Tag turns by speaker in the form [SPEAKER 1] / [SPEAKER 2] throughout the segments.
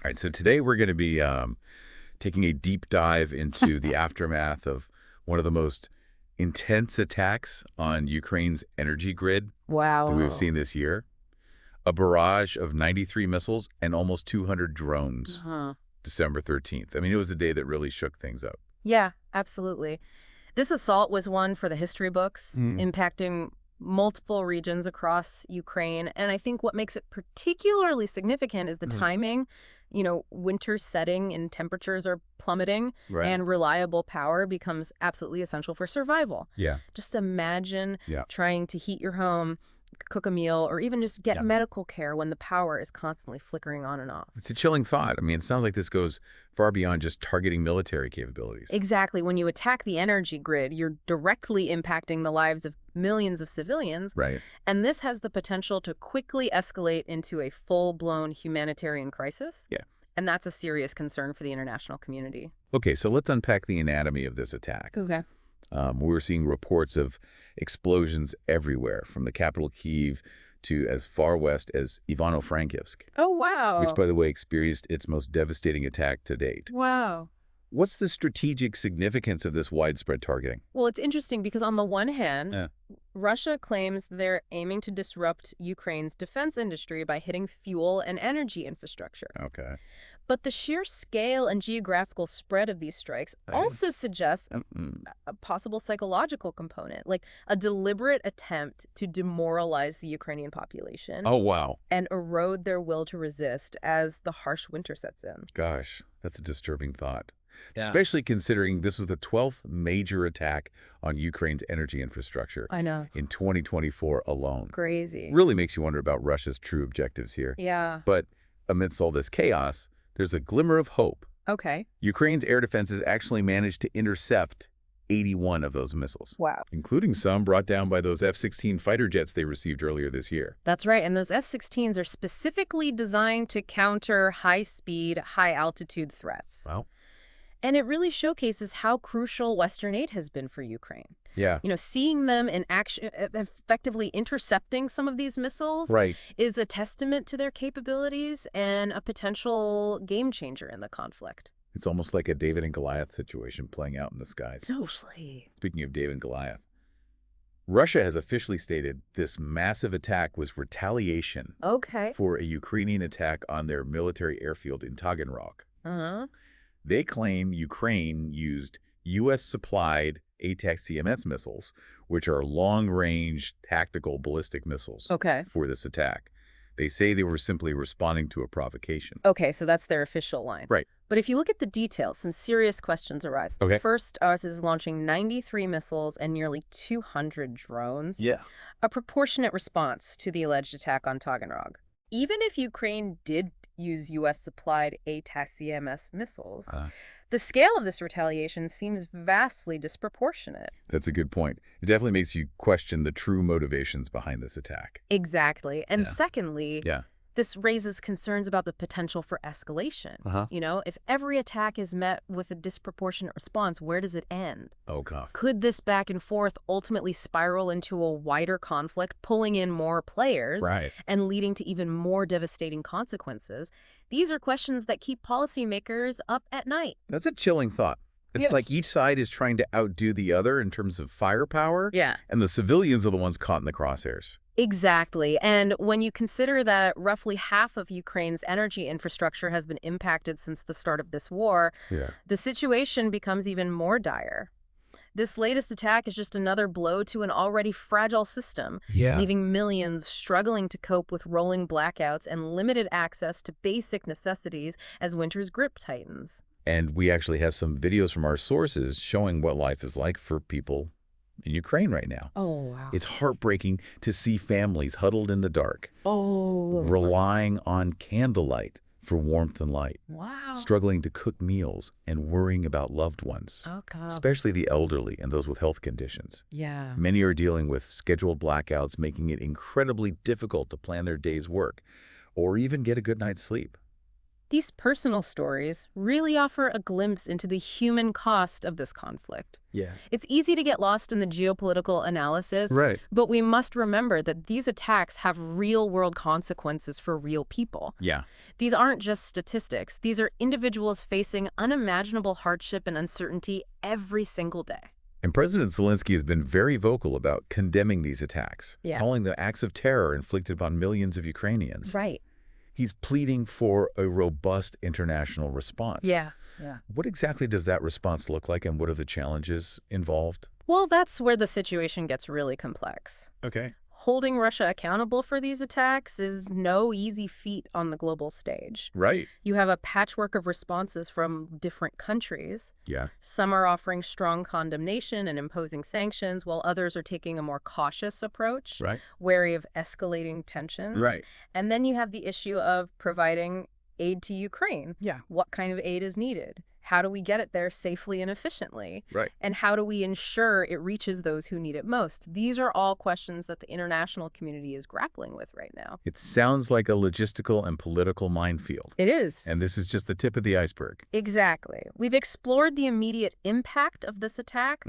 [SPEAKER 1] All right, so today we're going to be taking a deep dive into the aftermath of one of the most intense attacks on Ukraine's energy grid that we've
[SPEAKER 2] Wow.
[SPEAKER 1] seen this year. A barrage of 93 missiles and almost 200 drones,
[SPEAKER 2] Uh-huh.
[SPEAKER 1] December 13th. I mean, it was a day that really shook things up.
[SPEAKER 2] Yeah, absolutely. This assault was one for the history books,
[SPEAKER 1] Mm.
[SPEAKER 2] impacting multiple regions across Ukraine. And I think what makes it particularly significant is the
[SPEAKER 1] Mhm.
[SPEAKER 2] timing. Winter's setting and temperatures are plummeting,
[SPEAKER 1] Right.
[SPEAKER 2] and reliable power becomes absolutely essential for survival.
[SPEAKER 1] Yeah.
[SPEAKER 2] Just imagine
[SPEAKER 1] Yeah.
[SPEAKER 2] trying to heat your home, cook a meal, or even just get
[SPEAKER 1] Yeah.
[SPEAKER 2] medical care when the power is constantly flickering on and off.
[SPEAKER 1] It's a chilling thought. I mean, it sounds like this goes far beyond just targeting military capabilities.
[SPEAKER 2] Exactly. When you attack the energy grid, you're directly impacting the lives of millions of civilians,
[SPEAKER 1] Right.
[SPEAKER 2] and this has the potential to quickly escalate into a full-blown humanitarian crisis.
[SPEAKER 1] Yeah.
[SPEAKER 2] And that's a serious concern for the international community.
[SPEAKER 1] Okay, so let's unpack the anatomy of this attack.
[SPEAKER 2] Okay.
[SPEAKER 1] We were seeing reports of explosions everywhere, from the capital Kyiv to as far west as Ivano-Frankivsk,
[SPEAKER 2] Oh,
[SPEAKER 1] which,
[SPEAKER 2] wow.
[SPEAKER 1] by the way, experienced its most devastating attack to date.
[SPEAKER 2] Wow.
[SPEAKER 1] What's the strategic significance of this widespread targeting?
[SPEAKER 2] Well, it's interesting because on the one hand,
[SPEAKER 1] Yeah.
[SPEAKER 2] Russia claims they're aiming to disrupt Ukraine's defense industry by hitting fuel and energy infrastructure.
[SPEAKER 1] Okay.
[SPEAKER 2] But the sheer scale and geographical spread of these strikes
[SPEAKER 1] Right.
[SPEAKER 2] also suggests a possible psychological component, like a deliberate attempt to demoralize the Ukrainian population
[SPEAKER 1] Oh, wow.
[SPEAKER 2] and erode their will to resist as the harsh winter sets in.
[SPEAKER 1] Gosh, that's a disturbing thought.
[SPEAKER 3] Yeah.
[SPEAKER 1] Especially considering this was the 12th major attack on Ukraine's energy infrastructure
[SPEAKER 2] I know.
[SPEAKER 1] in 2024 alone.
[SPEAKER 2] Crazy.
[SPEAKER 1] Really makes you wonder about Russia's true objectives here.
[SPEAKER 2] Yeah.
[SPEAKER 1] But amidst all this chaos, there's a glimmer of hope.
[SPEAKER 2] Okay.
[SPEAKER 1] Ukraine's air defenses actually managed to intercept 81 of those missiles,
[SPEAKER 2] Wow.
[SPEAKER 1] including some brought down by those F-16 fighter jets they received earlier this year.
[SPEAKER 2] That's right. And those F-16s are specifically designed to counter high-speed, high-altitude threats.
[SPEAKER 1] Wow.
[SPEAKER 2] And it really showcases how crucial Western aid has been for Ukraine.
[SPEAKER 1] Yeah.
[SPEAKER 2] Seeing them in action, effectively intercepting some of these missiles
[SPEAKER 1] Right.
[SPEAKER 2] is a testament to their capabilities and a potential game changer in the conflict.
[SPEAKER 1] It's almost like a David and Goliath situation playing out in the skies.
[SPEAKER 2] Totally.
[SPEAKER 1] Speaking of David and Goliath, Russia has officially stated this massive attack was retaliation
[SPEAKER 2] Okay.
[SPEAKER 1] for a Ukrainian attack on their military airfield in Taganrog.
[SPEAKER 2] Uh-huh.
[SPEAKER 1] They claim Ukraine used U.S.-supplied ATACMS missiles, which are long-range tactical ballistic missiles,
[SPEAKER 2] Okay.
[SPEAKER 1] for this attack. They say they were simply responding to a provocation.
[SPEAKER 2] Okay, so that's their official line.
[SPEAKER 1] Right.
[SPEAKER 2] But if you look at the details, some serious questions arise.
[SPEAKER 1] Okay.
[SPEAKER 2] First, ours is launching 93 missiles and nearly 200 drones.
[SPEAKER 1] Yeah.
[SPEAKER 2] A proportionate response to the alleged attack on Taganrog. Even if Ukraine did use U.S.-supplied ATACMS missiles, the scale of this retaliation seems vastly disproportionate.
[SPEAKER 1] That's a good point. It definitely makes you question the true motivations behind this attack.
[SPEAKER 2] Exactly. And
[SPEAKER 1] Yeah.
[SPEAKER 2] secondly,
[SPEAKER 1] Yeah.
[SPEAKER 2] this raises concerns about the potential for escalation. If every attack is met with a disproportionate response, where does it end?
[SPEAKER 1] Oh, God.
[SPEAKER 2] Could this back and forth ultimately spiral into a wider conflict, pulling in more players
[SPEAKER 1] Right.
[SPEAKER 2] and leading to even more devastating consequences? These are questions that keep policymakers up at night.
[SPEAKER 1] That's a chilling thought. It's
[SPEAKER 2] Yes.
[SPEAKER 1] like each side is trying to outdo the other in terms of firepower,
[SPEAKER 2] Yeah.
[SPEAKER 1] and the civilians are the ones caught in the crosshairs.
[SPEAKER 2] Exactly. And when you consider that roughly half of Ukraine's energy infrastructure has been impacted since the start of this war,
[SPEAKER 1] Yeah.
[SPEAKER 2] the situation becomes even more dire. This latest attack is just another blow to an already fragile system, leaving millions struggling to cope with rolling blackouts and limited access to basic necessities as winter's grip tightens.
[SPEAKER 1] And we actually have some videos from our sources showing what life is like for people in Ukraine right now.
[SPEAKER 2] Oh, wow.
[SPEAKER 1] It's heartbreaking to see families huddled in the dark,
[SPEAKER 2] Oh,
[SPEAKER 1] relying on candlelight for warmth and light,
[SPEAKER 2] wow.
[SPEAKER 1] struggling to cook meals and worrying about loved ones,
[SPEAKER 2] Oh, God.
[SPEAKER 1] especially the elderly and those with health conditions.
[SPEAKER 2] Yeah.
[SPEAKER 1] Many are dealing with scheduled blackouts, making it incredibly difficult to plan their day's work or even get a good night's sleep.
[SPEAKER 2] These personal stories really offer a glimpse into the human cost of this conflict.
[SPEAKER 1] Yeah.
[SPEAKER 2] It's easy to get lost in the geopolitical analysis,
[SPEAKER 1] Right.
[SPEAKER 2] but we must remember that these attacks have real-world consequences for real people.
[SPEAKER 1] Yeah.
[SPEAKER 2] These aren't just statistics. These are individuals facing unimaginable hardship and uncertainty every single day.
[SPEAKER 1] And President Zelensky has been very vocal about condemning these attacks, calling them acts of terror inflicted upon millions of Ukrainians.
[SPEAKER 2] Right.
[SPEAKER 1] He's pleading for a robust international response.
[SPEAKER 2] Yeah.
[SPEAKER 1] What exactly does that response look like, and what are the challenges involved?
[SPEAKER 2] Well, that's where the situation gets really complex.
[SPEAKER 1] Okay.
[SPEAKER 2] Holding Russia accountable for these attacks is no easy feat on the global stage.
[SPEAKER 1] Right.
[SPEAKER 2] You have a patchwork of responses from different countries.
[SPEAKER 1] Yeah.
[SPEAKER 2] Some are offering strong condemnation and imposing sanctions, while others are taking a more cautious approach, wary of escalating tensions.
[SPEAKER 1] Right.
[SPEAKER 2] And then you have the issue of providing aid to Ukraine.
[SPEAKER 1] Yeah.
[SPEAKER 2] What kind of aid is needed? How do we get it there safely and efficiently?
[SPEAKER 1] Right.
[SPEAKER 2] And how do we ensure it reaches those who need it most? These are all questions that the international community is grappling with right now.
[SPEAKER 1] It sounds like a logistical and political minefield.
[SPEAKER 2] It is.
[SPEAKER 1] And this is just the tip of the iceberg.
[SPEAKER 2] Exactly. We've explored the immediate impact of this attack,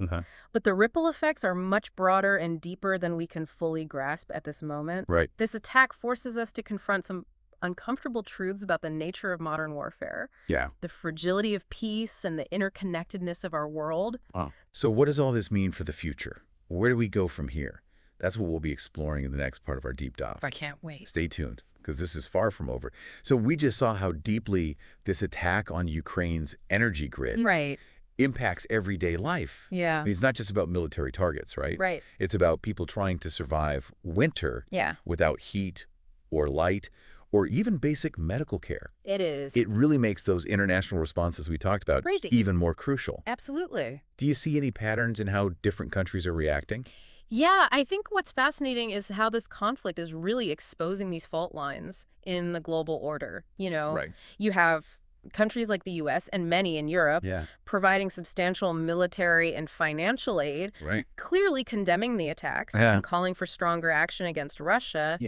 [SPEAKER 2] but the ripple effects are much broader and deeper than we can fully grasp at this moment.
[SPEAKER 1] Right.
[SPEAKER 2] This attack forces us to confront some uncomfortable truths about the nature of modern warfare.
[SPEAKER 1] Yeah.
[SPEAKER 2] The fragility of peace and the interconnectedness of our world.
[SPEAKER 1] So what does all this mean for the future? Where do we go from here? That's what we'll be exploring in the next part of our deep dive.
[SPEAKER 2] I can't wait.
[SPEAKER 1] Stay tuned, because this is far from over. So we just saw how deeply this attack on Ukraine's energy grid impacts everyday life.
[SPEAKER 2] Yeah.
[SPEAKER 1] I mean, it's not just about military targets, right?
[SPEAKER 2] Right.
[SPEAKER 1] It's about people trying to survive winter without heat or light, or even basic medical care.
[SPEAKER 2] It is.
[SPEAKER 1] It really makes those international responses we talked about even more crucial.
[SPEAKER 2] Absolutely.
[SPEAKER 1] Do you see any patterns in how different countries are reacting?
[SPEAKER 2] Yeah, I think what's fascinating is how this conflict is really exposing these fault lines in the global order. You know, you have countries like the U.S. and many in Europe providing substantial military and financial aid, clearly condemning the attacks and calling for stronger action against Russia.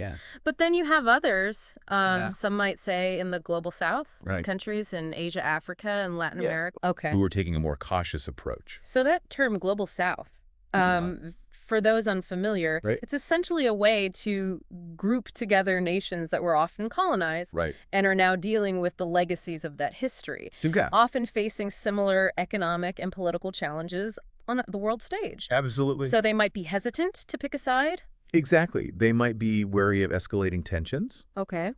[SPEAKER 2] But then you have others, some might say in the global south, countries in Asia, Africa, and Latin America.
[SPEAKER 1] Who are taking a more cautious approach.
[SPEAKER 2] So that term global south, for those unfamiliar, it's essentially a way to group together nations that were often colonized and are now dealing with the legacies of that history, often facing similar economic and political challenges on the world stage.
[SPEAKER 1] Absolutely.
[SPEAKER 2] So they might be hesitant to pick a side?
[SPEAKER 1] Exactly. They might be wary of escalating tensions.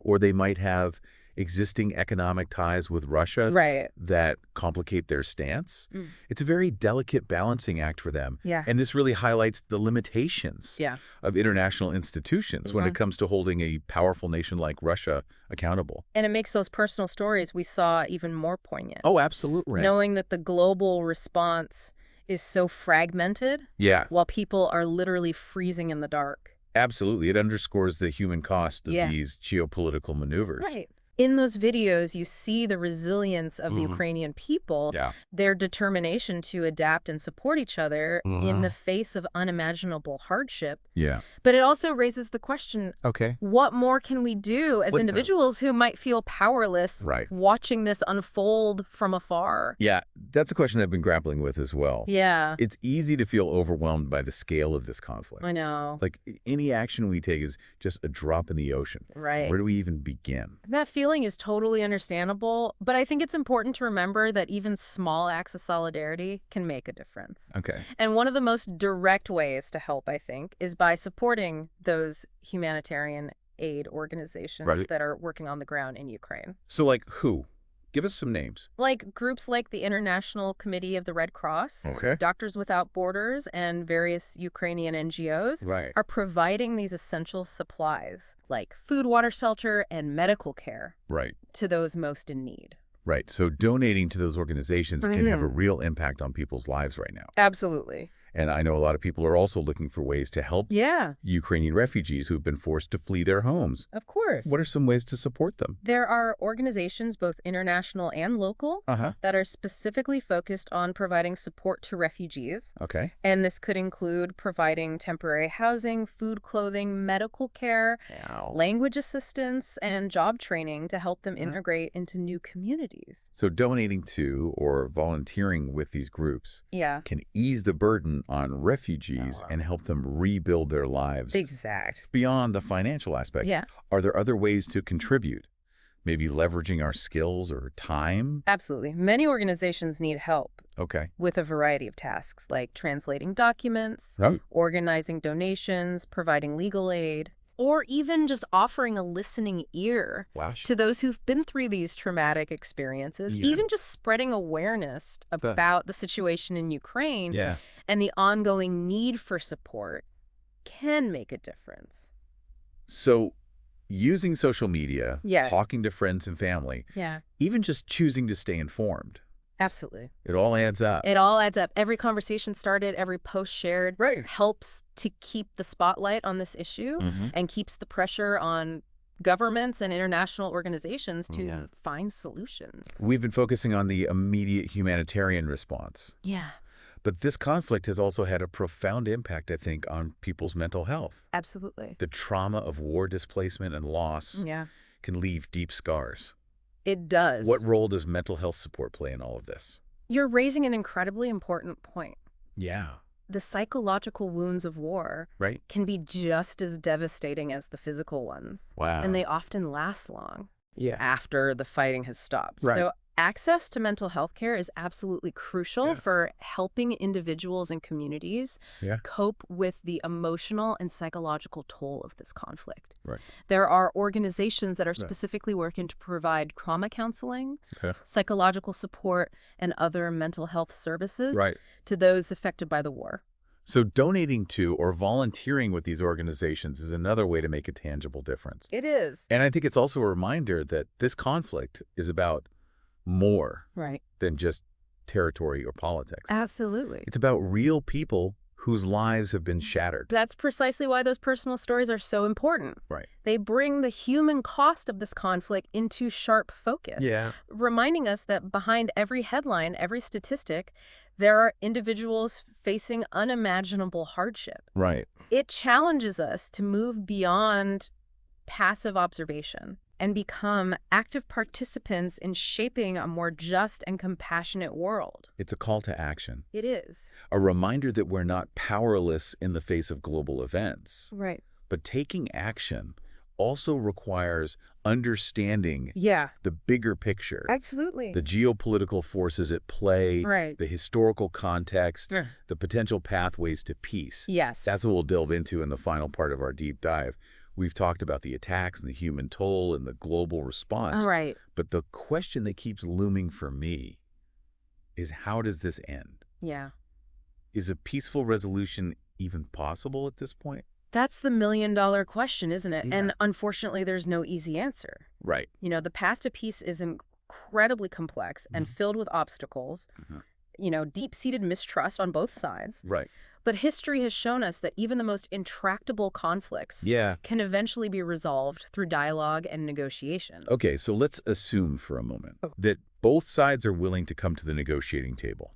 [SPEAKER 1] Or they might have existing economic ties with Russia that complicate their stance. It's a very delicate balancing act for them. And this really highlights the limitations of international institutions when it comes to holding a powerful nation like Russia accountable.
[SPEAKER 2] And it makes those personal stories we saw even more poignant.
[SPEAKER 1] Oh, absolutely.
[SPEAKER 2] Knowing that the global response is so fragmented while people are literally freezing in the dark.
[SPEAKER 1] Absolutely. It underscores the human cost of these geopolitical maneuvers.
[SPEAKER 2] In those videos, you see the resilience of the Ukrainian people, their determination to adapt and support each other in the face of unimaginable hardship. But it also raises the question, what more can we do as individuals who might feel powerless watching this unfold from afar?
[SPEAKER 1] Yeah, that's a question I've been grappling with as well. It's easy to feel overwhelmed by the scale of this conflict.
[SPEAKER 2] I know.
[SPEAKER 1] Like, any action we take is just a drop in the ocean. Where do we even begin?
[SPEAKER 2] That feeling is totally understandable, but I think it's important to remember that even small acts of solidarity can make a difference. And one of the most direct ways to help, I think, is by supporting those humanitarian aid organizations that are working on the ground in Ukraine.
[SPEAKER 1] So, like, who? Give us some names.
[SPEAKER 2] Like groups like the International Committee of the Red Cross, Doctors Without Borders, and various Ukrainian NGOs are providing these essential supplies like food, water, shelter, and medical care to those most in need.
[SPEAKER 1] So donating to those organizations can have a real impact on people's lives right now.
[SPEAKER 2] Absolutely.
[SPEAKER 1] And I know a lot of people are also looking for ways to help Ukrainian refugees who've been forced to flee their homes.
[SPEAKER 2] Of course.
[SPEAKER 1] What are some ways to support them?
[SPEAKER 2] There are organizations, both international and local, that are specifically focused on providing support to refugees.
[SPEAKER 1] Okay.
[SPEAKER 2] And this could include providing temporary housing, food, clothing, medical care, language assistance, and job training to help them integrate into new communities.
[SPEAKER 1] So donating to or volunteering with these groups can ease the burden on refugees and help them rebuild their lives.
[SPEAKER 2] Exact.
[SPEAKER 1] Beyond the financial aspect, are there other ways to contribute? Maybe leveraging our skills or time?
[SPEAKER 2] Absolutely. Many organizations need help with a variety of tasks, like translating documents, organizing donations, providing legal aid, or even just offering a listening ear to those who've been through these traumatic experiences, even just spreading awareness about the situation in Ukraine and the ongoing need for support can make a difference.
[SPEAKER 1] So using social media, talking to friends and family, even just choosing to stay informed.
[SPEAKER 2] Absolutely.
[SPEAKER 1] It all adds up.
[SPEAKER 2] It all adds up. Every conversation started, every post shared helps to keep the spotlight on this issue and keeps the pressure on governments and international organizations to find solutions.
[SPEAKER 1] We've been focusing on the immediate humanitarian response.
[SPEAKER 2] Yeah.
[SPEAKER 1] But this conflict has also had a profound impact, I think, on people's mental health.
[SPEAKER 2] Absolutely.
[SPEAKER 1] The trauma of war displacement and loss can leave deep scars.
[SPEAKER 2] It does.
[SPEAKER 1] What role does mental health support play in all of this?
[SPEAKER 2] You're raising an incredibly important point.
[SPEAKER 1] Yeah.
[SPEAKER 2] The psychological wounds of war can be just as devastating as the physical ones.
[SPEAKER 1] Wow.
[SPEAKER 2] And they often last long after the fighting has stopped. So access to mental health care is absolutely crucial for helping individuals and communities cope with the emotional and psychological toll of this conflict. There are organizations that are specifically working to provide trauma counseling, psychological support, and other mental health services to those affected by the war.
[SPEAKER 1] So donating to or volunteering with these organizations is another way to make a tangible difference.
[SPEAKER 2] It is.
[SPEAKER 1] And I think it's also a reminder that this conflict is about more than just territory or politics.
[SPEAKER 2] Absolutely.
[SPEAKER 1] It's about real people whose lives have been shattered.
[SPEAKER 2] That's precisely why those personal stories are so important. They bring the human cost of this conflict into sharp focus, reminding us that behind every headline, every statistic, there are individuals facing unimaginable hardship. It challenges us to move beyond passive observation and become active participants in shaping a more just and compassionate world.
[SPEAKER 1] It's a call to action.
[SPEAKER 2] It is.
[SPEAKER 1] A reminder that we're not powerless in the face of global events. But taking action also requires understanding the bigger picture.
[SPEAKER 2] Absolutely.
[SPEAKER 1] The geopolitical forces at play, the historical context, the potential pathways to peace. That's what we'll delve into in the final part of our deep dive. We've talked about the attacks and the human toll and the global response. But the question that keeps looming for me is, how does this end? Is a peaceful resolution even possible at this point?
[SPEAKER 2] That's the million-dollar question, isn't it? And unfortunately, there's no easy answer. You know, the path to peace is incredibly complex and filled with obstacles, you know, deep-seated mistrust on both sides. But history has shown us that even the most intractable conflicts can eventually be resolved through dialogue and negotiation.
[SPEAKER 1] Okay, so let's assume for a moment that both sides are willing to come to the negotiating table.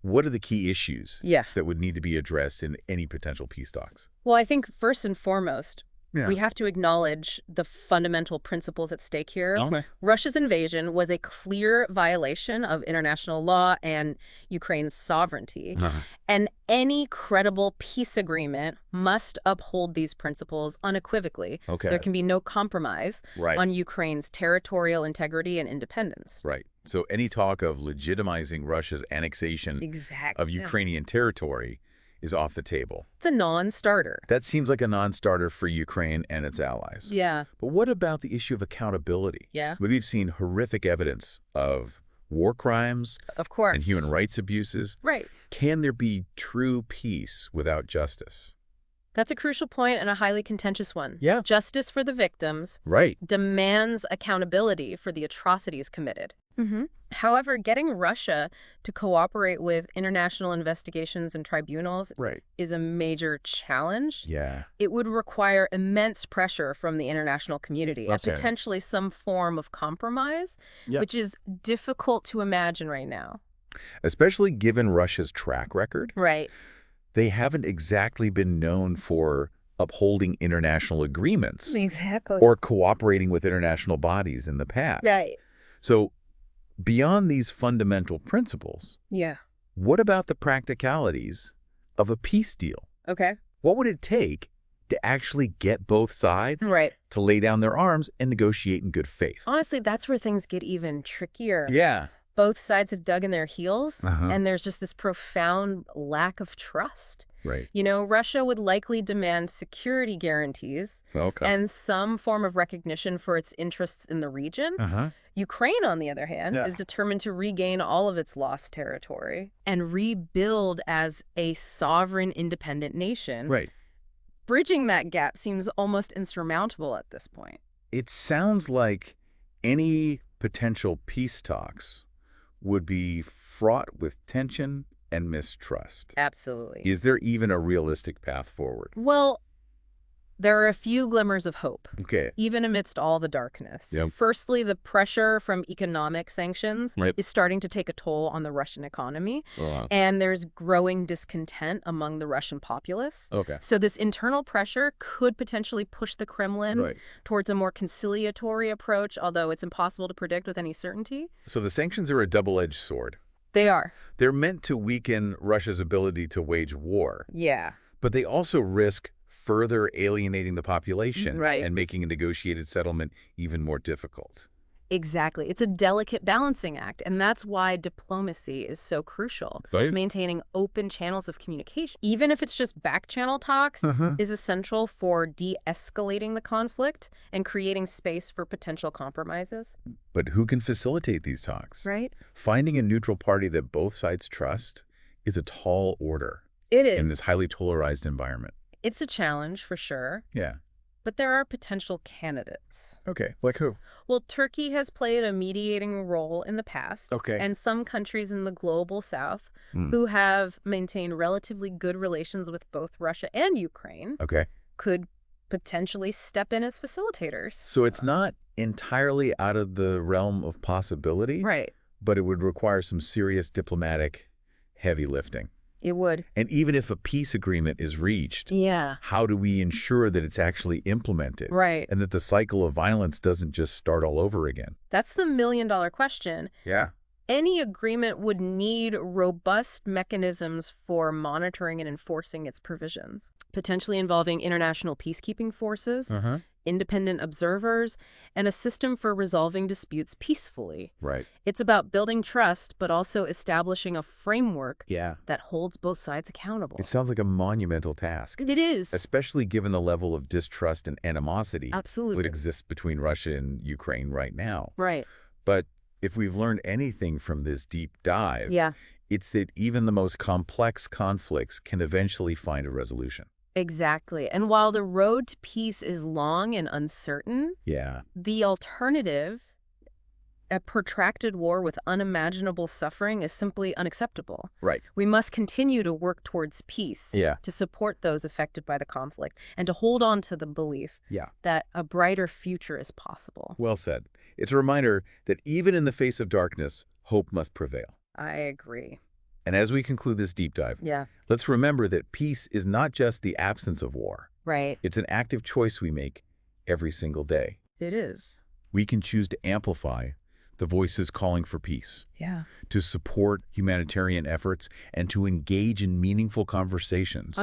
[SPEAKER 1] What are the key issues that would need to be addressed in any potential peace talks?
[SPEAKER 2] Well, I think first and foremost, we have to acknowledge the fundamental principles at stake here. Russia's invasion was a clear violation of international law and Ukraine's sovereignty. And any credible peace agreement must uphold these principles unequivocally. There can be no compromise on Ukraine's territorial integrity and independence.
[SPEAKER 1] So any talk of legitimizing Russia's annexation of Ukrainian territory is off the table.
[SPEAKER 2] It's a non-starter.
[SPEAKER 1] That seems like a non-starter for Ukraine and its allies. But what about the issue of accountability? We've seen horrific evidence of war crimes and human rights abuses. Can there be true peace without justice?
[SPEAKER 2] That's a crucial point and a highly contentious one. Justice for the victims demands accountability for the atrocities committed. However, getting Russia to cooperate with international investigations and tribunals is a major challenge.
[SPEAKER 1] Yeah.
[SPEAKER 2] It would require immense pressure from the international community and potentially some form of compromise, which is difficult to imagine right now.
[SPEAKER 1] Especially given Russia's track record.
[SPEAKER 2] Right.
[SPEAKER 1] They haven't exactly been known for upholding international agreements.
[SPEAKER 2] Exactly.
[SPEAKER 1] Or cooperating with international bodies in the past.
[SPEAKER 2] Right.
[SPEAKER 1] So beyond these fundamental principles, what about the practicalities of a peace deal?
[SPEAKER 2] Okay.
[SPEAKER 1] What would it take to actually get both sides to lay down their arms and negotiate in good faith?
[SPEAKER 2] Honestly, that's where things get even trickier.
[SPEAKER 1] Yeah.
[SPEAKER 2] Both sides have dug in their heels, and there's just this profound lack of trust.
[SPEAKER 1] Right.
[SPEAKER 2] You know, Russia would likely demand security guarantees and some form of recognition for its interests in the region. Ukraine, on the other hand, is determined to regain all of its lost territory and rebuild as a sovereign, independent nation.
[SPEAKER 1] Right.
[SPEAKER 2] Bridging that gap seems almost insurmountable at this point.
[SPEAKER 1] It sounds like any potential peace talks would be fraught with tension and mistrust.
[SPEAKER 2] Absolutely.
[SPEAKER 1] Is there even a realistic path forward?
[SPEAKER 2] Well, there are a few glimmers of hope,
[SPEAKER 1] Okay.
[SPEAKER 2] even amidst all the darkness.
[SPEAKER 1] Yep.
[SPEAKER 2] Firstly, the pressure from economic sanctions is starting to take a toll on the Russian economy, and there's growing discontent among the Russian populace.
[SPEAKER 1] Okay.
[SPEAKER 2] So this internal pressure could potentially push the Kremlin towards a more conciliatory approach, although it's impossible to predict with any certainty.
[SPEAKER 1] So the sanctions are a double-edged sword.
[SPEAKER 2] They are.
[SPEAKER 1] They're meant to weaken Russia's ability to wage war.
[SPEAKER 2] Yeah.
[SPEAKER 1] But they also risk further alienating the population
[SPEAKER 2] Right.
[SPEAKER 1] and making a negotiated settlement even more difficult.
[SPEAKER 2] Exactly. It's a delicate balancing act, and that's why diplomacy is so crucial.
[SPEAKER 1] Right.
[SPEAKER 2] Maintaining open channels of communication, even if it's just back-channel talks, is essential for de-escalating the conflict and creating space for potential compromises.
[SPEAKER 1] But who can facilitate these talks?
[SPEAKER 2] Right?
[SPEAKER 1] Finding a neutral party that both sides trust is a tall order.
[SPEAKER 2] It is.
[SPEAKER 1] In this highly polarized environment.
[SPEAKER 2] It's a challenge, for sure.
[SPEAKER 1] Yeah.
[SPEAKER 2] But there are potential candidates.
[SPEAKER 1] Okay. Like who?
[SPEAKER 2] Well, Turkey has played a mediating role in the past.
[SPEAKER 1] Okay.
[SPEAKER 2] And some countries in the global south who have maintained relatively good relations with both Russia and Ukraine could potentially step in as facilitators.
[SPEAKER 1] So it's not entirely out of the realm of possibility.
[SPEAKER 2] Right.
[SPEAKER 1] But it would require some serious diplomatic heavy lifting.
[SPEAKER 2] It would.
[SPEAKER 1] And even if a peace agreement is reached, how do we ensure that it's actually implemented?
[SPEAKER 2] Right.
[SPEAKER 1] And that the cycle of violence doesn't just start all over again?
[SPEAKER 2] That's the million-dollar question.
[SPEAKER 1] Yeah.
[SPEAKER 2] Any agreement would need robust mechanisms for monitoring and enforcing its provisions, potentially involving international peacekeeping forces, independent observers, and a system for resolving disputes peacefully.
[SPEAKER 1] Right.
[SPEAKER 2] It's about building trust, but also establishing a framework that holds both sides accountable.
[SPEAKER 1] It sounds like a monumental task.
[SPEAKER 2] It is.
[SPEAKER 1] Especially given the level of distrust and animosity that exists between Russia and Ukraine right now.
[SPEAKER 2] Right.
[SPEAKER 1] But if we've learned anything from this deep dive, it's that even the most complex conflicts can eventually find a resolution.
[SPEAKER 2] Exactly. And while the road to peace is long and uncertain, the alternative, a protracted war with unimaginable suffering, is simply unacceptable.
[SPEAKER 1] Right.
[SPEAKER 2] We must continue to work towards peace, to support those affected by the conflict, and to hold on to the belief that a brighter future is possible.
[SPEAKER 1] Well said. It's a reminder that even in the face of darkness, hope must prevail.
[SPEAKER 2] I agree.
[SPEAKER 1] And as we conclude this deep dive, let's remember that peace is not just the absence of war.
[SPEAKER 2] Right.
[SPEAKER 1] It's an active choice we make every single day.
[SPEAKER 2] It is.
[SPEAKER 1] We can choose to amplify the voices calling for peace, to support humanitarian efforts, and to engage in meaningful conversations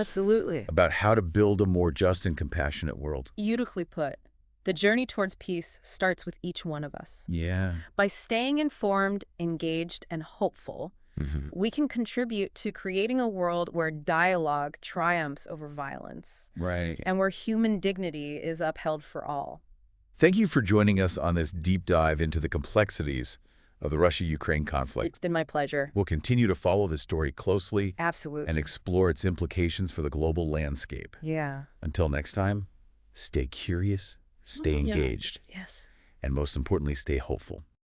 [SPEAKER 1] about how to build a more just and compassionate world.
[SPEAKER 2] Beautifully put. The journey towards peace starts with each one of us.
[SPEAKER 1] Yeah.
[SPEAKER 2] By staying informed, engaged, and hopeful, we can contribute to creating a world where dialogue triumphs over violence.
[SPEAKER 1] Right.
[SPEAKER 2] And where human dignity is upheld for all.
[SPEAKER 1] Thank you for joining us on this deep dive into the complexities of the Russia-Ukraine conflict.
[SPEAKER 2] It's been my pleasure.
[SPEAKER 1] We'll continue to follow this story closely.
[SPEAKER 2] Absolutely.
[SPEAKER 1] And explore its implications for the global landscape.
[SPEAKER 2] Yeah.
[SPEAKER 1] Until next time, stay curious, stay engaged.
[SPEAKER 2] Yes.
[SPEAKER 1] And most importantly, stay hopeful.